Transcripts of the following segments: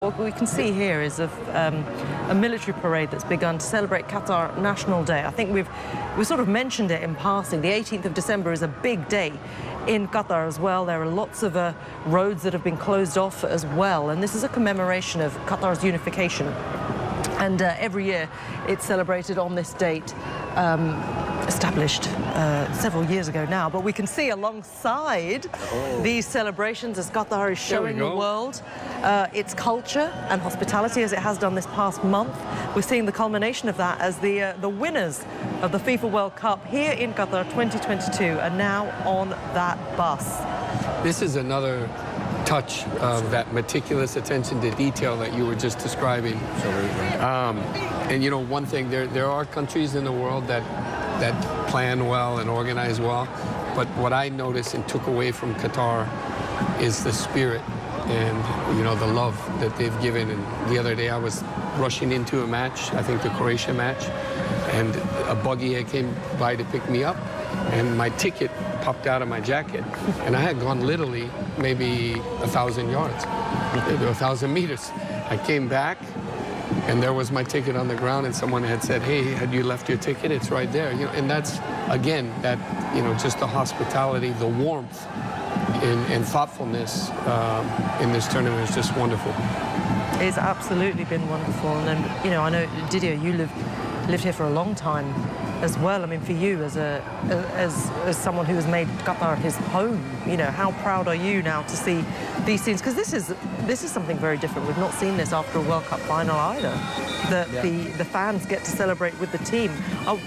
What we can see here is a military parade that's begun to celebrate Qatar National Day. I think we sort of mentioned it in passing. The 18th of December is a big day in Qatar as well. There are lots of roads that have been closed off as well. And this is a commemoration of Qatar's unification. And every year it's celebrated on this date, established several years ago now. But we can see alongside these celebrations, as Qatar is showing the world its culture and hospitality, as it has done this past month. We're seeing the culmination of that as the winners of the FIFA World Cup here in Qatar 2022 are now on that bus. This is another touch of that meticulous attention to detail that you were just describing. And you know, one thing, there are countries in the world that plan well and organize well, but what I noticed and took away from Qatar is the spirit and, you know, the love that they've given. And the other day I was rushing into a match, I think the Croatia match, and a buggy came by to pick me up, and my ticket popped out of my jacket, and I had gone literally maybe 1,000 yards, 1,000 meters. I came back, and there was my ticket on the ground, and someone had said, "Hey, had you left your ticket? It's right there." You know, and that's, again, that, you know, just the hospitality, the warmth, and thoughtfulness in this tournament is just wonderful. It's absolutely been wonderful, and you know, I know Didier, you lived here for a long time as well. I mean, for you as someone who has made Qatar his home, you know, how proud are you now to see these scenes? Because this is something very different. We've not seen this after a World Cup final either. That the fans get to celebrate with the team. Oh,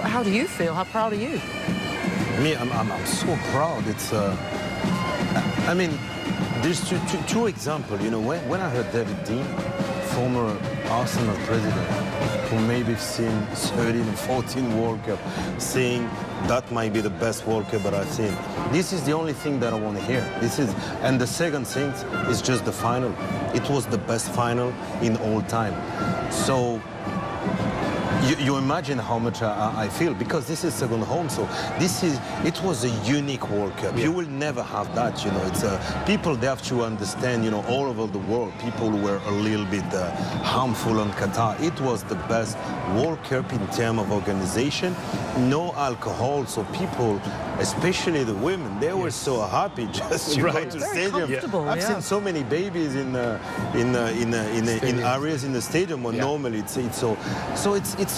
how do you feel? How proud are you? Me, I'm so proud. It's I mean, there's two examples. You know, when I heard David Dein, former Arsenal president, who maybe seen 13 and 14 World Cup, saying that might be the best World Cup that I've seen. This is the only thing that I want to hear. And the second thing is just the final. It was the best final in all time. So you imagine how much I feel, because this is second home. So it was a unique World Cup. You will never have that, you know. It's people, they have to understand, you know, all over the world, people were a little bit harmful on Qatar. It was the best World Cup in terms of organization, no alcohol, so people, especially the women, they were so happy just to go to the stadium. I've seen so many babies in areas in the stadium where normally it's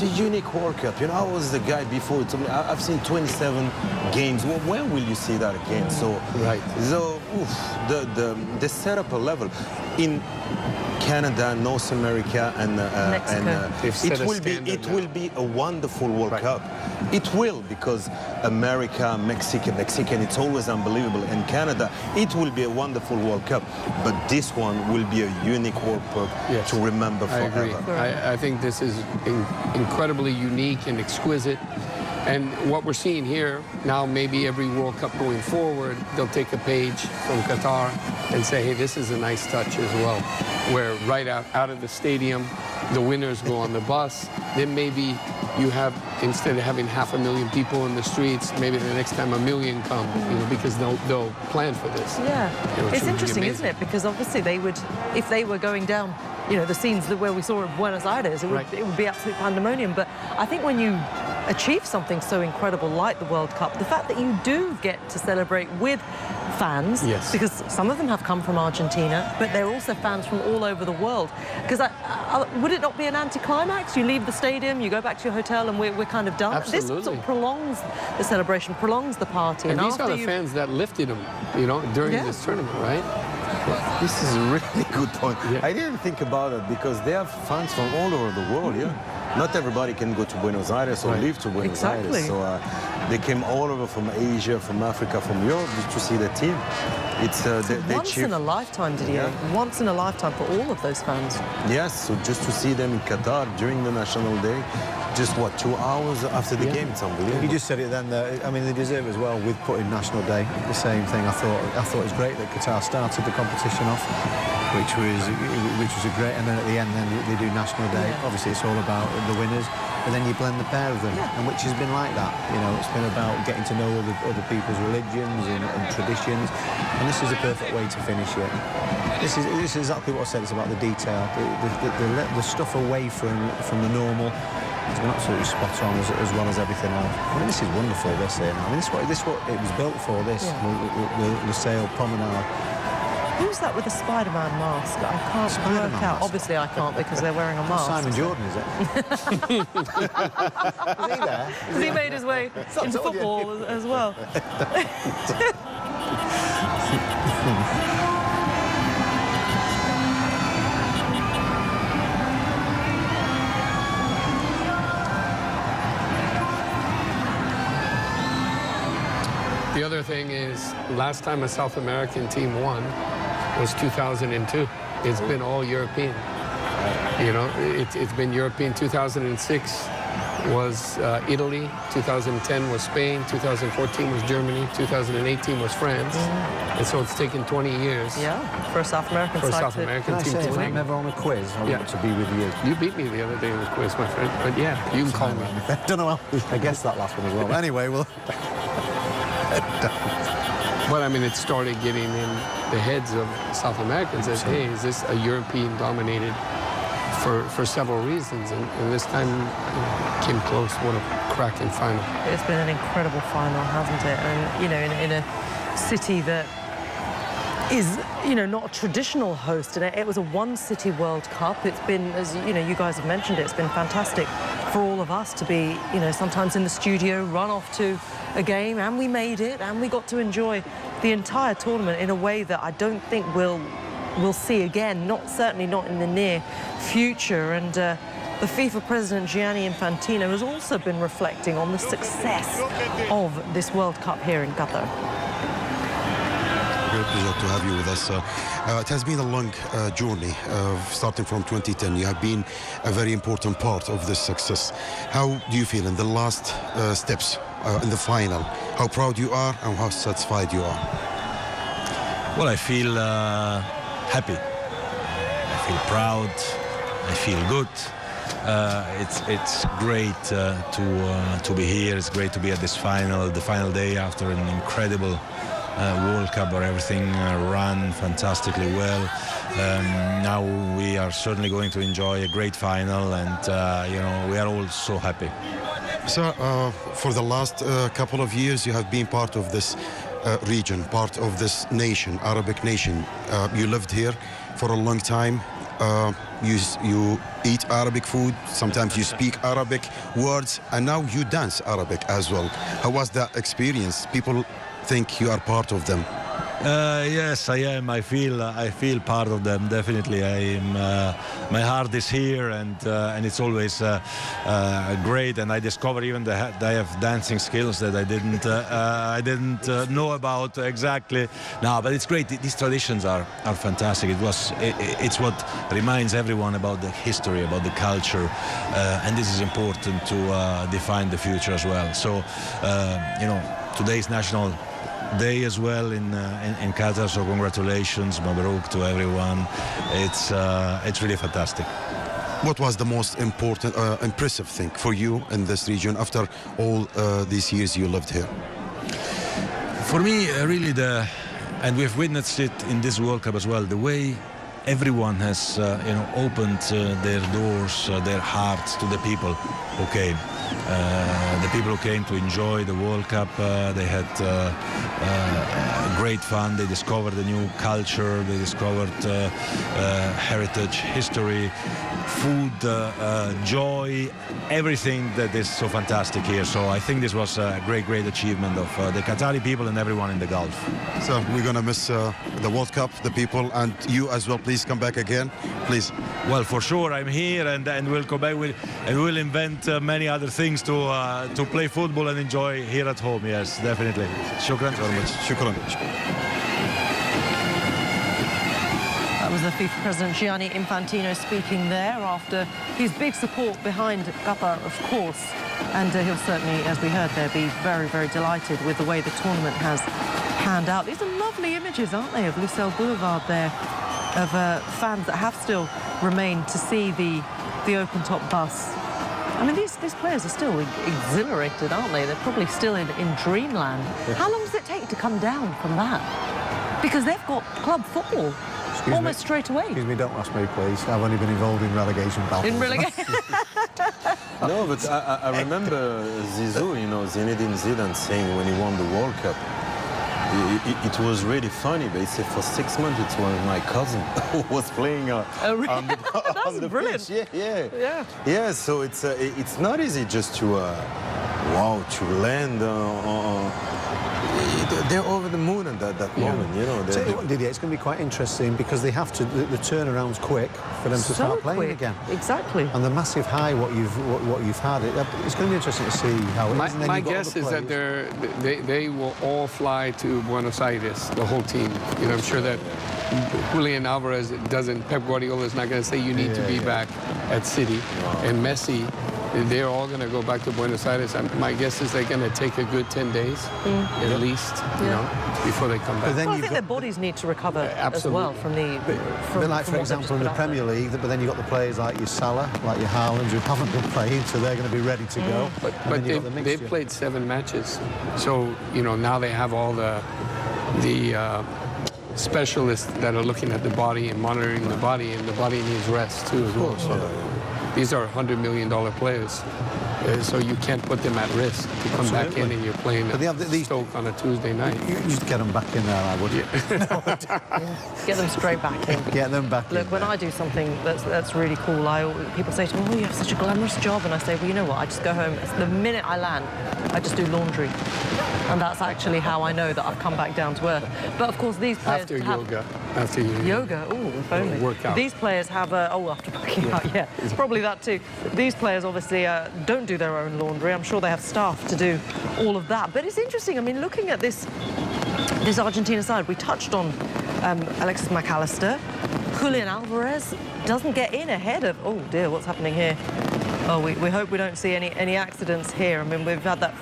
a unique World Cup. You know, I was the guy before. I've seen 27 games. Well, when will you see that again? So the setup level in Canada, North America, and it will be a wonderful World Cup. It will, because America, Mexican, it's always unbelievable. And Canada, it will be a wonderful World Cup. But this one will be a unique World Cup to remember forever. I agree. I think this is incredibly unique and exquisite. And what we're seeing here, now maybe every World Cup going forward, they'll take a page from Qatar and say, hey, this is a nice touch as well, where right out of the stadium, the winners go on the bus. Then maybe you have, instead of having 500,000 people in the streets, maybe the next time 1 million come, you know, because they'll plan for this. Yeah, you know, it's interesting, isn't it? Because obviously they would, if they were going down, you know, the scenes where we saw in Buenos Aires, it would be absolute pandemonium. But I think when you achieve something so incredible like the World Cup, the fact that you do get to celebrate with fans, because some of them have come from Argentina, but they're also fans from all over the world. Because would it not be an anticlimax? You leave the stadium, you go back to your hotel, and we're kind of done. Absolutely. This sort of prolongs the celebration, prolongs the party. And these are the fans that lifted them, you know, during this tournament, right? This is a really good point. I didn't think about it, because they have fans from all over the world, Not everybody can go to Buenos Aires or live to Buenos Aires. So they came all over from Asia, from Africa, from Europe to see the team. It's once in a lifetime, Didier. Once in a lifetime for all of those fans. Yes, so just to see them in Qatar during the National Day, just what, 2 hours after the game, it's unbelievable. You just said it then. I mean, they deserve as well with putting National Day. The same thing. I thought it was great that Qatar started the competition off. which was a great. And then at the end, then they do National Day. Yeah. Obviously, it's all about the winners, and then you blend the pair of them, and which has been like that. You know, it's been about getting to know other people's religions and traditions, and this is a perfect way to finish it. This is exactly what I said. It's about the detail, the stuff away from the normal. It's been absolutely spot on as well as everything else. I mean, this is wonderful, this here. I mean, this is what it was built for, this, the sail promenade. Who's that with the Spider-Man mask? I can't Spider-Man work out. mask? Obviously, I can't because they're wearing a mask. Simon Jordan, is it? Is he there? Because he made his way into football as well. The other thing is, last time a South American team won was 2002. It's been all European. You know, it's been European. 2006 was Italy, 2010 was Spain, 2014 was Germany, 2018 was France. And so it's taken 20 years. Yeah, for a South American For a side South to- American Can I team say, to if I'm win. ever on a quiz, I want to be with you. You beat me the other day in the quiz, my friend. But yeah, you can call me. I don't know how. I guessed that last one as well. But anyway, well. But I mean, it started getting in the heads of South Americans as, hey, is this a European-dominated for several reasons? And this time came close. What a cracking final. It's been an incredible final, hasn't it? And, you know, in a city that is, you know, not a traditional host. And it was a one-city World Cup. It's been, as you know, you guys have mentioned it, it's been fantastic for all of us to be, you know, sometimes in the studio, run off to a game, and we made it, and we got to enjoy the entire tournament in a way that I don't think we'll see again, certainly not in the near future. And the FIFA president Gianni Infantino has also been reflecting on the success of this World Cup here in Qatar. Great pleasure to have you with us. It has been a long journey, starting from 2010. You have been a very important part of this success. How do you feel in the last steps in the final? How proud you are and how satisfied you are? Well, I feel happy. I feel proud. I feel good. It's great to be here. It's great to be at this final, the final day after an incredible World Cup where everything ran fantastically well. Now we are certainly going to enjoy a great final, and you know, we are all so happy. So, for the last couple of years, you have been part of this region, part of this nation, Arabic nation. You lived here for a long time. You eat Arabic food, sometimes you speak Arabic words, and now you dance Arabic as well. How was that experience? People think you are part of them. Yes, I am. I feel part of them. Definitely, my heart is here, and it's always great. And I discover even that I have dancing skills that I didn't know about exactly. No, but it's great. These traditions are fantastic. It's what reminds everyone about the history, about the culture, and this is important to define the future as well. So, you know, today's National Day as well in Qatar, so congratulations, Mabarouk to everyone. It's really fantastic. What was the most important, impressive thing for you in this region after all these years you lived here? For me, really and we've witnessed it in this World Cup as well, the way everyone has you know, opened their doors, their hearts to the people. Okay. The people who came to enjoy the World Cup, they had great fun. They discovered a new culture. They discovered heritage, history, food, joy, everything that is so fantastic here. So I think this was a great achievement of the Qatari people and everyone in the Gulf. So we're going to miss the World Cup, the people, and you as well. Please come back again, please. Well, for sure, I'm here, and we'll come back and we'll invent many other things to play football and enjoy here at home. Yes, definitely. Shukran very much. Shukran. That was the FIFA president Gianni Infantino speaking there after his big support behind Qatar, of course. And he'll certainly, as we heard there, be very delighted with the way the tournament has panned out. These are lovely images, aren't they, of Lucelle Boulevard there, of fans that have still remained to see the open-top bus. I mean, these players are still exhilarated, aren't they? They're probably still in dreamland. Yes. How long does it take to come down from that? Because they've got club football almost straight away. Excuse me, don't ask me, please. I've only been involved in relegation battles. In relegation? No, but I remember Zizou, you know, Zinedine Zidane saying when he won the World Cup, it was really funny, but he said for 6 months it was my cousin who was playing on the, That's brilliant. pitch. Yeah, so it's not easy just to to land they're over the moon at that moment, you know. Tell you what, Didier, it's going to be quite interesting because they have to, the turnaround's quick for them to start playing again. Exactly. And the massive high, what you've had, it's going to be interesting to see how it is. My guess is that they will all fly to Buenos Aires, the whole team. You know, I'm sure that Julian Alvarez Pep Guardiola is not going to say you need to be back at City. And Messi, they're all going to go back to Buenos Aires. My guess is they're going to take a good 10 days, at least, you know, before they come back. Well, I think their bodies need to recover as well from the... like, for example, in the Premier League, but then you've got the players like your Salah, like your Haaland, who haven't been playing, so they're going to be ready to go. But they've played 7 matches. So, you know, now they have all the specialists that are looking at the body and monitoring the body, and the body needs rest, too, as well. So these are $100 million players. So you can't put them at risk to come back in and you're playing at Stoke on a Tuesday night. You just get them back in there, I would. Get them straight back in. Get them back in. Look, when I do something that's really cool, people say to me, oh, you have such a glamorous job. And I say, well, you know what? I just go home. The minute I land, I just do laundry. And that's actually how I know that I've come back down to earth. But, of course, these players After yoga, oh, if only. Workout. These players have after working out, yeah. It's probably that too. These players obviously don't do their own laundry. I'm sure they have staff to do all of that. But it's interesting. I mean, looking at this Argentina side, we touched on Alexis McAllister. Julian Alvarez doesn't get in ahead of... Oh, dear, what's happening here? Oh, we hope we don't see any accidents here. I mean, we've had that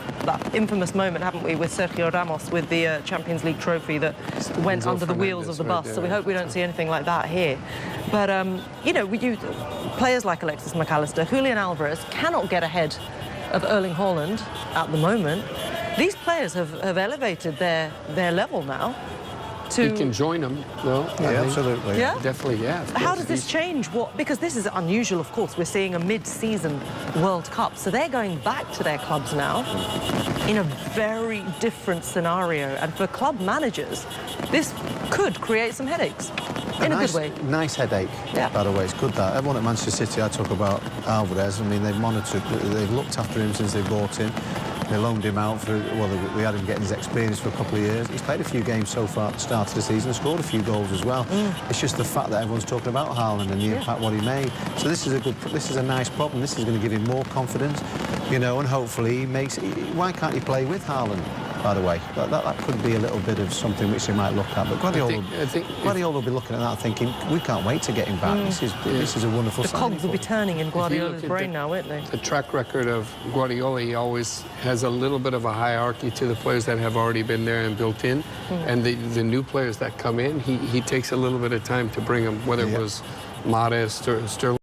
infamous moment, haven't we, with Sergio Ramos with the Champions League trophy that went under the wheels of the bus. So we hope we don't see anything like that here. But, you know, players like Alexis McAllister, Julian Alvarez cannot get ahead of Erling Haaland at the moment. These players have elevated their level now. He can join them, though. Yeah, absolutely. Yeah? Definitely, yeah. How does this change because this is unusual, of course. We're seeing a mid-season World Cup. So they're going back to their clubs now in a very different scenario. And for club managers, this could create some headaches in a good way. Nice headache, by the way. It's good that. Everyone at Manchester City, I talk about Alvarez. I mean, they've monitored, they've looked after him since they bought him. They loaned him out for, well, they had him getting his experience for a couple of years. He's played a few games so far at the start of the season and scored a few goals as well. It's just the fact that everyone's talking about Haaland and the impact what he made. So this is a nice problem. This is going to give him more confidence, you know, and hopefully he makes... Why can't he play with Haaland, by the way? That could be a little bit of something which they might look at. But Guardiola will be looking at that thinking, we can't wait to get him back. This is a wonderful sign. The cogs will be turning in Guardiola's brain now, won't they? The track record of Guardiola, he always has a little bit of a hierarchy to the players that have already been there and built in. And the new players that come in, he takes a little bit of time to bring them, whether it was Mahrez, Sterling.